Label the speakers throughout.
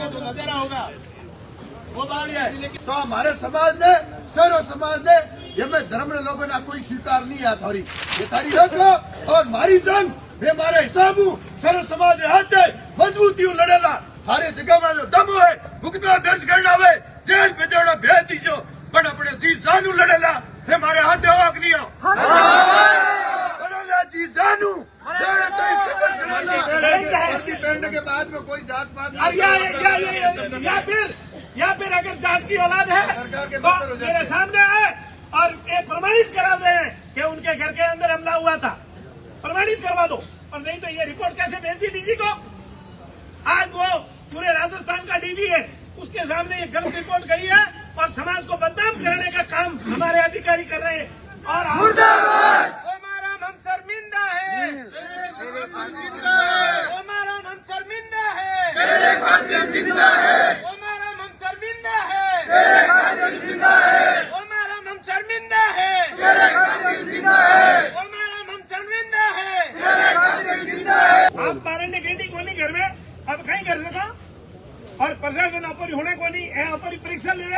Speaker 1: में जो नजारा होगा वो बात है।
Speaker 2: तो हमारे समाज ने, सर्व समाज ने, ये में धर्म लोगों ने कोई स्वीकार नहीं है थारी, ये थारी रखो और मारी जंग मैं मारे हिसाब हूँ सर्व समाज ने हाथ मजबूती लड़ेला हरे जगह में जो दम है मुकदमा दर्ज करना हुए जेल पे जोड़ा भेज दीजो बड़ा बड़े जी जानू लड़ेला हमारे हाथ होक नहीं हो जी जानू पहनने के बाद में कोई जात पात
Speaker 1: या फिर अगर जात की औलाद है तो मेरे सामने आए और ये प्रमाणित करा दे कि उनके घर के अंदर हमला हुआ था, प्रमाणित करवा दो। और नहीं तो ये रिपोर्ट कैसे भेज दी डीजी को? आज वो पूरे राजस्थान का डीजी है, उसके सामने ये गलत रिपोर्ट गई है और समाज को बदनाम करने का काम हमारे अधिकारी कर रहे हैं। और हमारा हम शर्मिंदा है, हमारा हम शर्मिंदा है, हमारा हम शर्मिंदा है, हमारा हम शर्मिंदा है, हमारा हम शर्मिंदा है। आप मारने गेटी को नहीं घर में, अब कहीं घर लगा और प्रशासन अपनी होने को नहीं है, अपनी परीक्षा ले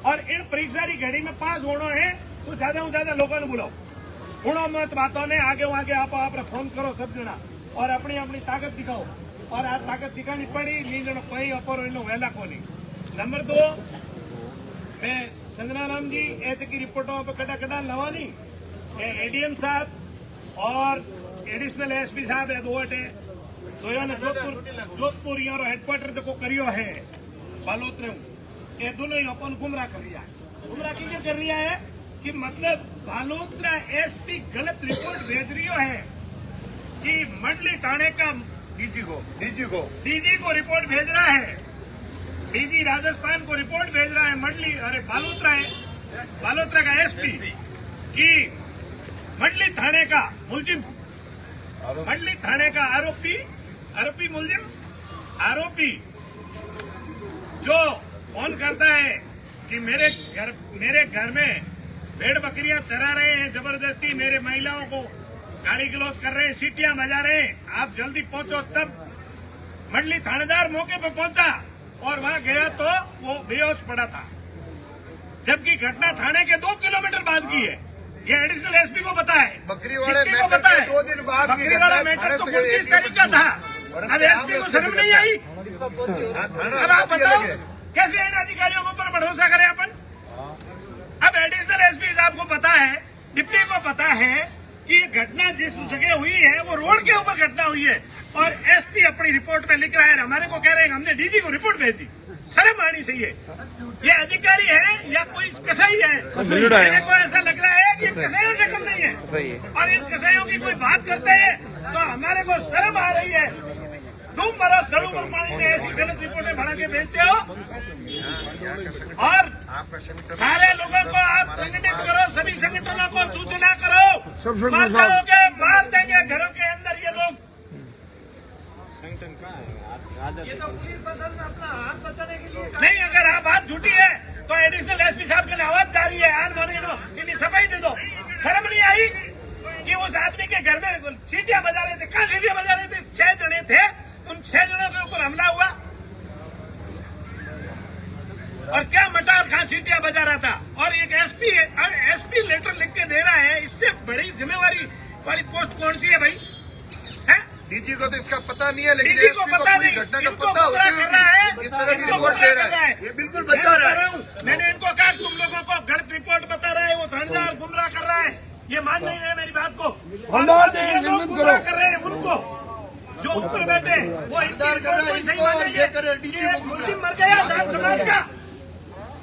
Speaker 1: और इन परीक्षा की घड़ी में पास होना है तो ज्यादा लोगों ने बुलाओ, हुणो मत बातों ने आगे आप फोन करो सब जना और अपनी अपनी ताकत दिखाओ। और आ ताकत दिखानी पड़ी नहीं जनो कोई अपोरो इन वेला को नहीं। नंबर 2, मैं चंद्राराम जी ऐसे की रिपोर्टों पर कड़ा लवानी एडीएम साहब और एडिशनल एसपी साहब है दो ने जोधपुर यारो हेडक्वार्टर जो करियो है बालोद ये दोनों ही अपन गुमराह कर रहा है। गुमराह क्यों कर रहा है कि मतलब बालोतरा एसपी गलत रिपोर्ट भेज रही है कि मंडली थाने का डीजी को रिपोर्ट भेज रहा है, डीजी राजस्थान को रिपोर्ट भेज रहा है मंडली बालोतरा का एसपी कि मंडली थाने का मुलजिम, मंडली थाने का आरोपी मुलजिम आरोपी जो फोन करता है कि मेरे घर में भेड़ बकरियां चरा रहे हैं जबरदस्ती, मेरे महिलाओं को गाली गलौज कर रहे हैं, सीटियां बजा रहे हैं, आप जल्दी पहुंचो। तब मंडली थानेदार मौके पर पहुंचा और वहां गया तो वो बेहोश पड़ा था, जबकि घटना थाने के 2 किलोमीटर बाद की है। ये एडिशनल एसपी को पता है,
Speaker 2: बकरी वाले
Speaker 1: को पता है,
Speaker 2: 2 दिन बाद
Speaker 1: बकरी वाला मैटर तो 29 तारीख का था। अब एसपी को शर्म नहीं आई? अब आप बताओ कैसे इन अधिकारियों के ऊपर भरोसा करें अपन? अब एडिशनल एसपी साहब को पता है, डिप्टी को पता है कि ये घटना जिस जगह हुई है वो रोड के ऊपर घटना हुई है और एसपी अपनी रिपोर्ट में लिख रहा है, हमारे को कह रहे हैं हमने डीजी को रिपोर्ट भेज दी। शर्म आनी चाहिए। ये अधिकारी है या कोई कसाई है? मेरे को ऐसा लग रहा है कि कसाईयों से कम नहीं है। और इन कसाईयों की कोई बात करते हैं तो हमारे को शर्म आ रही है। तुम मरो धड़ू पर पानी में ऐसी गलत रिपोर्टें भरा के भेजते हो और सारे लोगों को आप संगठित करो, सभी संगठनों को सूचना करो, मार देंगे घरों के अंदर ये लोग। ये तो पुलिस प्रशासन अपना हाथ बचाने के लिए नहीं, अगर आप बात झूठी है तो एडिशनल एसपी साहब की आवाज जारी है, आन मानी लो, इन्हें सफाई दे दो। शर्म नहीं आई कि उस आदमी के घर में सीटियां बजा रहे थे? कहाँ सीटियां बजा रहे थे? 6 जने थे, उन 6 जनों के ऊपर हमला हुआ और क्या मटार कहाँ सीटियां बजा रहा था। और एक एसपी लेटर लिख के दे रहा है, इससे बड़ी जिम्मेवारी वाली पोस्ट कौन सी है भाई?
Speaker 2: डीजी को तो इसका पता नहीं है, लेकिन
Speaker 1: डीजी को पता नहीं,
Speaker 2: घटना का
Speaker 1: इनको
Speaker 2: पता
Speaker 1: गुमराह कर रहा है,
Speaker 2: इस तरह की रिपोर्ट दे रहा है, ये बिल्कुल बता रहा है।
Speaker 1: मैंने इनको कहा तुम लोगों को गलत रिपोर्ट बता रहा है, वो थानेदार गुमराह कर रहा है, ये मान नहीं रहे मेरी बात को। गुमराह कर रहे हैं उनको जो ऊपर बैठे, वो मुलजिम मर गया जाट समाज का,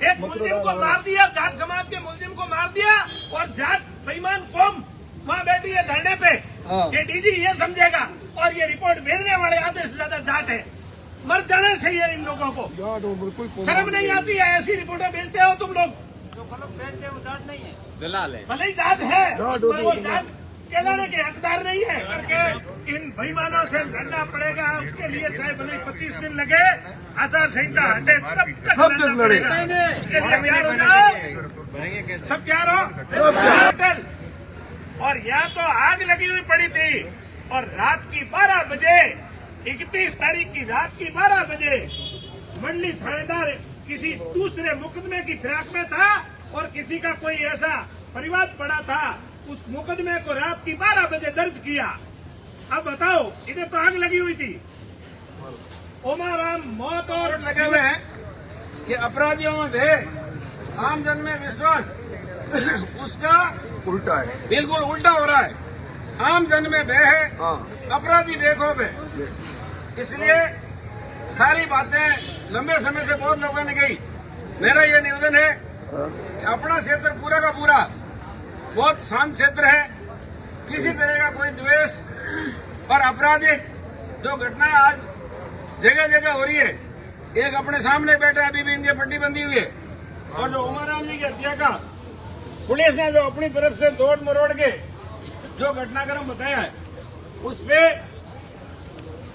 Speaker 1: एक मुलजिम को मार दिया, जाट समाज के मुलजिम को मार दिया और जाट बेईमान कौम वहाँ बैठी है धरने पे। ये डीजी ये समझेगा और ये रिपोर्ट भेजने वाले आधे से ज्यादा जाट है। मर जाना चाहिए इन लोगों को। शर्म नहीं आती है? ऐसी रिपोर्टें भेजते हो तुम लोग। जो भेजते हो जाट नहीं है, दलाल है, भले ही जाट है पर वो जाट कहलाने के हकदार नहीं है करके इन बेईमानों से लड़ना पड़ेगा। उसके लिए चाहे भले 25 दिन लगे, आचार संहिता हटे तब तक लड़ना पड़ेगा। उसके लिए तैयार हो जाओ, सब तैयार हो। और यहाँ तो आग लगी हुई पड़ी थी और रात की 12 बजे 31 तारीख की रात की 12 बजे मंडली थानेदार किसी दूसरे मुकदमे की फिराक में था और किसी का कोई ऐसा परिवाद पड़ा था, उस मुकदमे को रात की 12 बजे दर्ज किया। अब बताओ, इधर तो आग लगी हुई थी। ओमाराम मौत और
Speaker 3: लगे हुए हैं कि अपराधियों में भय, आम जन में विश्वास, उसका
Speaker 4: उल्टा है।
Speaker 3: बिल्कुल उल्टा हो रहा है। आम जन में भय है,
Speaker 4: हाँ।
Speaker 3: अपराधी बेखौफ है। इसलिए सारी बातें लंबे समय से बहुत लोगों ने कही। मेरा ये निवेदन है कि अपना क्षेत्र पूरा का पूरा बहुत शांत क्षेत्र है। किसी तरह का कोई द्वेष और आपराधिक जो घटनाएं आज जगह जगह हो रही है, एक अपने सामने बैठा है, अभी भी इनकी पट्टी बंधी हुई है। और जो उमाराम जी की हत्या का पुलिस ने जो अपनी तरफ से तोड़ मरोड़ के जो घटनाक्रम बताया है, उस पे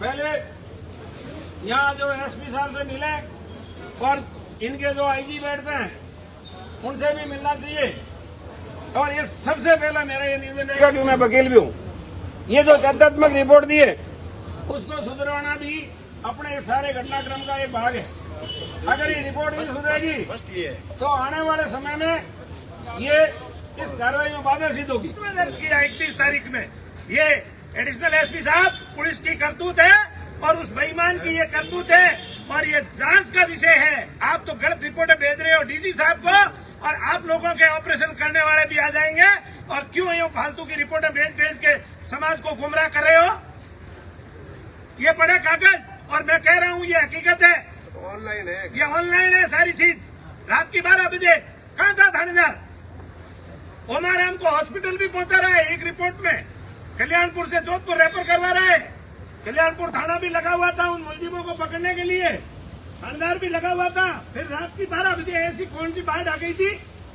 Speaker 3: पहले यहाँ जो एसपी साहब से मिले और इनके जो आईजी बैठते हैं उनसे भी मिलना चाहिए। और ये सबसे पहला मेरा ये निवेदन रहेगा कि मैं वकील भी हूँ, ये जो तथ्यात्मक रिपोर्ट दी है उसको सुधरवाना भी अपने इस सारे घटनाक्रम का एक भाग है। अगर ये रिपोर्ट नहीं सुधरेगी तो आने वाले समय में ये इस कार्रवाई में बाधा सिद्ध होगी।
Speaker 1: दर्ज किया 31 तारीख में। ये एडिशनल एसपी साहब पुलिस की करतूत है और उस बेईमान की ये करतूत है और ये जांच का विषय है। आप तो गलत रिपोर्टें भेज रहे हो डीजी साहब को और आप लोगों के ऑपरेशन करने वाले भी आ जाएंगे। और क्यों ये फालतू की रिपोर्टें भेज के समाज को गुमराह कर रहे हो? ये पढ़े कागज और मैं कह रहा हूँ ये हकीकत है,
Speaker 4: ऑनलाइन है।
Speaker 1: ये ऑनलाइन है सारी चीज। रात की 12 बजे कहाँ था थानेदार? ओमाराम को हॉस्पिटल भी पहुंचा रहा है एक रिपोर्ट में, कल्याणपुर से जोधपुर रेफर करवा रहा है। कल्याणपुर थाना भी लगा हुआ था उन मुलजिमों को पकड़ने के लिए, थानेदार भी लगा हुआ था। फिर रात की 12 बजे ऐसी कौन सी बाढ़ आ गई थी